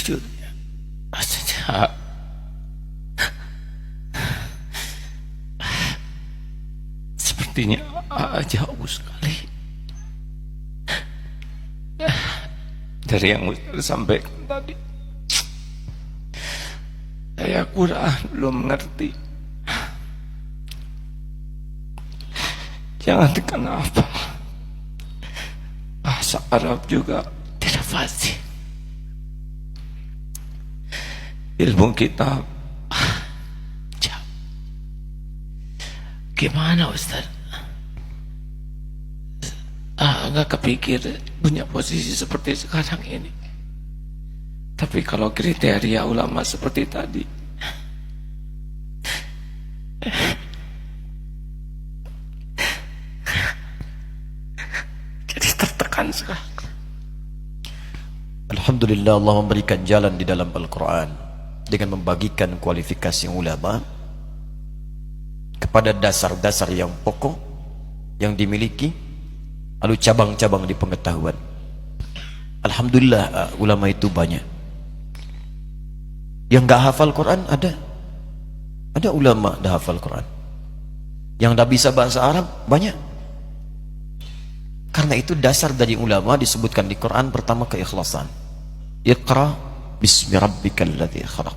sejujurnya rasanya sepertinya jauh sekali dari yang Ustaz sampaikan tadi. Saya Quran belum mengerti, jangan kenapa bahasa Arab juga tidak fasih. Ilmu kita jauh. Gimana Ustaz? Nggak kepikir punya posisi seperti sekarang ini. Tapi kalau kriteria ulama seperti tadi, jadi tertekan sekali. Alhamdulillah, Allah memberikan jalan di dalam Al-Quran dengan membagikan kualifikasi ulama kepada dasar-dasar yang pokok yang dimiliki, lalu cabang-cabang di pengetahuan. Alhamdulillah, ulama itu banyak. Yang gak hafal Quran ada ulama dah hafal Quran. Yang dah bisa bahasa Arab banyak. Karena itu dasar dari ulama disebutkan di Quran pertama keikhlasan. Iqra bismi rabbikal ladzi khalaq.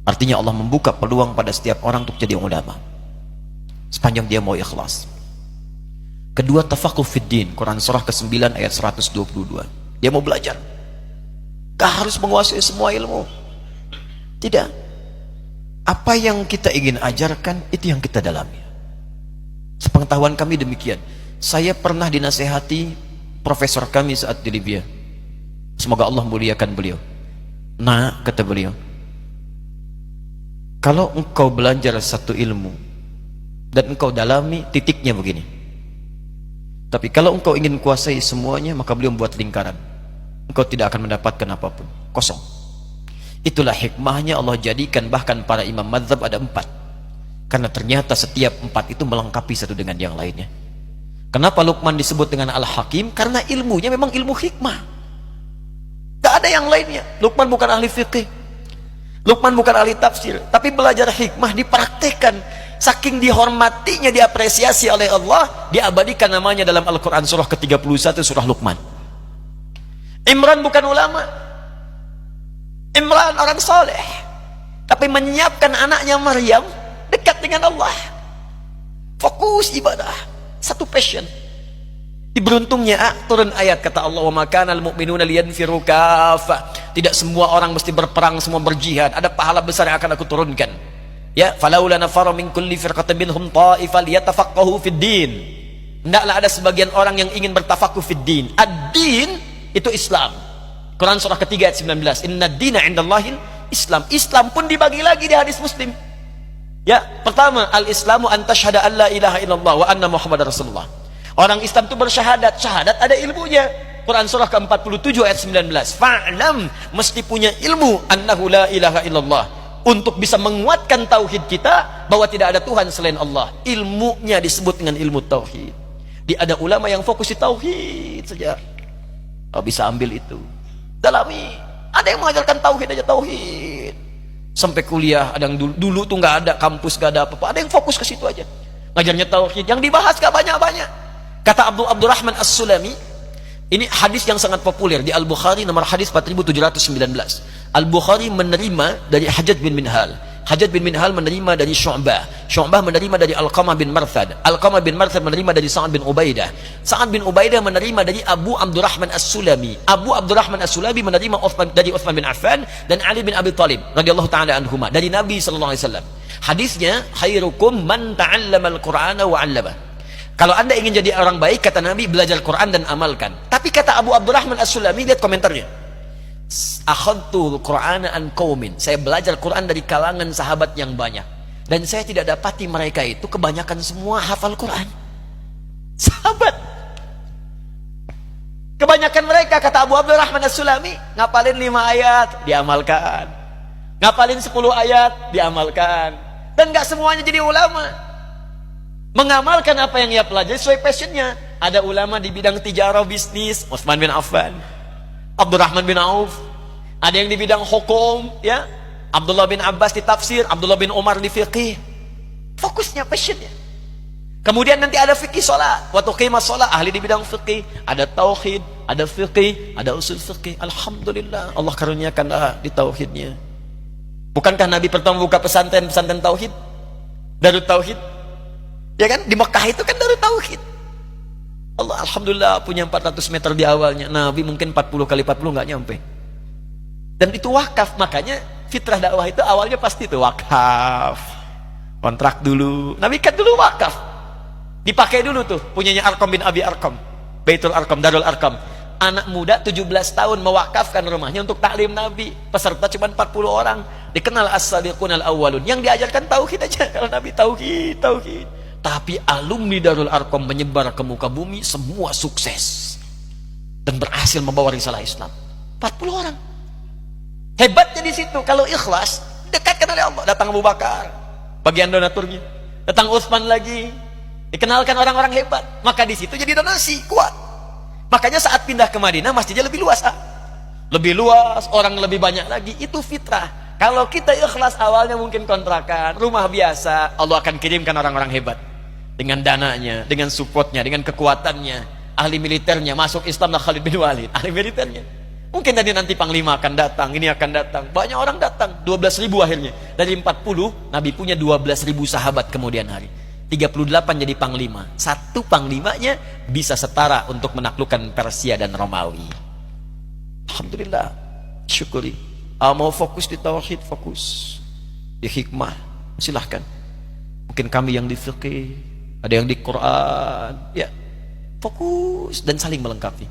Artinya Allah membuka peluang pada setiap orang untuk jadi ulama sepanjang dia mau ikhlas. Kedua, tafaqquh fid din, Quran surah ke-9 ayat 122. Dia mau belajar. Gak harus menguasai semua ilmu. Tidak. Apa yang kita ingin ajarkan itu yang kita dalami. Sepengetahuan kami demikian. Saya pernah dinasehati profesor kami saat di Libya. Semoga Allah muliakan beliau. Nah, kata beliau, kalau engkau belajar satu ilmu dan engkau dalami, titiknya begini. Tapi kalau engkau ingin kuasai semuanya, maka beliau membuat lingkaran. Engkau tidak akan mendapatkan apapun. Kosong. Itulah hikmahnya Allah jadikan bahkan para imam mazhab ada 4. Karena ternyata setiap 4 itu melengkapi satu dengan yang lainnya. Kenapa Luqman disebut dengan Al-Hakim? Karena ilmunya memang ilmu hikmah. Tak ada yang lainnya. Luqman bukan ahli fiqih, Luqman bukan ahli tafsir, tapi belajar hikmah dipraktekkan. Saking dihormatinya, diapresiasi oleh Allah, diabadikan namanya dalam Al-Quran surah ke-31 surah Luqman. Imran bukan ulama, Imran orang soleh, tapi menyiapkan anaknya Maryam dekat dengan Allah. Fokus ibadah, satu passion. Diberuntungnya turun ayat kata Allah, wa ma kana al-mu'minuna liyanfiru kaffah. Tidak semua orang mesti berperang, semua berjihad. Ada pahala besar yang akan aku turunkan. Ya, falaula nafara min kulli firqatin minhum ta'ifah liyatafaqahu fid din. Hendaklah ada sebagian orang yang ingin bertafaqquh fid din. Ad-din itu Islam. Quran surah ketiga ayat 19. Inna dina indallahil Islam. Islam pun dibagi lagi di hadis Muslim. Ya, pertama, al-Islamu an tashhada an la ilaha illallah wa anna Muhammadar Rasulullah. Orang Islam itu bersyahadat, syahadat ada ilmunya. Quran surah ke-47 ayat 19. Fa'lam, mesti punya ilmu annahu la ilaha illallah, untuk bisa menguatkan tauhid kita bahwa tidak ada Tuhan selain Allah. Ilmunya disebut dengan ilmu tauhid. Ada ulama yang fokus di tauhid saja. Oh, bisa ambil itu, dalami. Ada yang mengajarkan tauhid aja, tauhid sampai kuliah. Ada yang dulu tuh nggak ada kampus, nggak ada apa-apa, ada yang fokus ke situ aja ngajarnya tauhid. Yang dibahas gak banyak-banyak. Kata Abdurrahman As-Sulami, ini hadis yang sangat populer di Al-Bukhari, nomor hadis 4719. Al-Bukhari menerima dari Hajjaj bin Minhal, Hajjaj bin Minhal menerima dari Syu'bah, Syu'bah menerima dari Alqamah bin Marthad, Alqamah bin Marthad menerima dari Sa'ad bin Ubaidah, Sa'ad bin Ubaidah menerima dari Abu Abdurrahman As-Sulami, Abu Abdurrahman As-Sulami menerima dari Uthman bin Affan dan Ali bin Abi Thalib radhiyallahu ta'ala anhuma dari Nabi sallallahu alaihi wasallam. Hadisnya, khairukum man ta'allama al-Qur'ana wa 'allama. Kalau anda ingin jadi orang baik, kata Nabi, belajar Quran dan amalkan. Tapi kata Abu Abdurrahman As-Sulami, lihat komentarnya, akhadtul Qur'ana an qaumin, saya belajar Quran dari kalangan sahabat yang banyak, dan saya tidak dapati mereka itu kebanyakan semua hafal Quran. Sahabat kebanyakan mereka, kata Abu Abdurrahman As-Sulami, ngapalin 5 ayat diamalkan, ngapalin 10 ayat diamalkan, dan gak semuanya jadi ulama. Mengamalkan apa yang ia pelajari sesuai passionnya. Ada ulama di bidang tijarah, bisnis, Utsman bin Affan, Abdurrahman bin Auf. Ada yang di bidang hukum, ya. Abdullah bin Abbas di tafsir, Abdullah bin Umar di fiqih. Fokusnya, passionnya. Kemudian nanti ada fikih sholat. Waktu qimah sholat, ahli di bidang fikih. Ada tauhid, ada fikih, ada usul fikih. Alhamdulillah, Allah karuniakanlah di tauhidnya. Bukankah Nabi pertama buka pesantren tauhid? Darut tauhid. Ya kan? Di Mekah itu kan darut tauhid. Allah alhamdulillah punya 400 meter di awalnya. Nabi mungkin 40 kali 40 nggak nyampe. Dan itu wakaf, makanya fitrah dakwah itu awalnya pasti itu wakaf. Kontrak dulu. Nabi kan dulu wakaf. Dipakai dulu tuh punyanya Arqam bin Abi Arqam. Baitul Arqam, Darul Arqam. Anak muda 17 tahun mewakafkan rumahnya untuk taklim Nabi. Peserta cuma 40 orang. Dikenal as-sadiqun al-awwalun. Yang diajarkan tauhid aja. Kalau Nabi tauhid. Tapi alumni Darul Arqam menyebar ke muka bumi, semua sukses. Dan berhasil membawa risalah Islam. 40 orang. Hebatnya di situ. Kalau ikhlas, dekatkan oleh Allah. Datang Abu Bakar, bagian donaturnya. Datang Utsman lagi. Dikenalkan orang-orang hebat. Maka di situ jadi donasi kuat. Makanya saat pindah ke Madinah, masjidnya lebih luas. Lebih luas, orang lebih banyak lagi. Itu fitrah. Kalau kita ikhlas awalnya mungkin kontrakan, rumah biasa, Allah akan kirimkan orang-orang hebat. Dengan dananya, dengan supportnya, dengan kekuatannya. Ahli militernya, masuk Islam Khalid bin Walid. Ahli militernya. Mungkin nanti Panglima akan datang, ini akan datang. Banyak orang datang, 12.000 akhirnya. Dari 40, Nabi punya 12.000 sahabat kemudian hari. 38 jadi Panglima. Satu Panglimanya bisa setara untuk menaklukkan Persia dan Romawi. Alhamdulillah, syukuri. Mau fokus di tauhid, fokus. Di hikmah, silahkan. Mungkin kami yang di fiqih, ada yang di Quran. Ya, fokus dan saling melengkapi.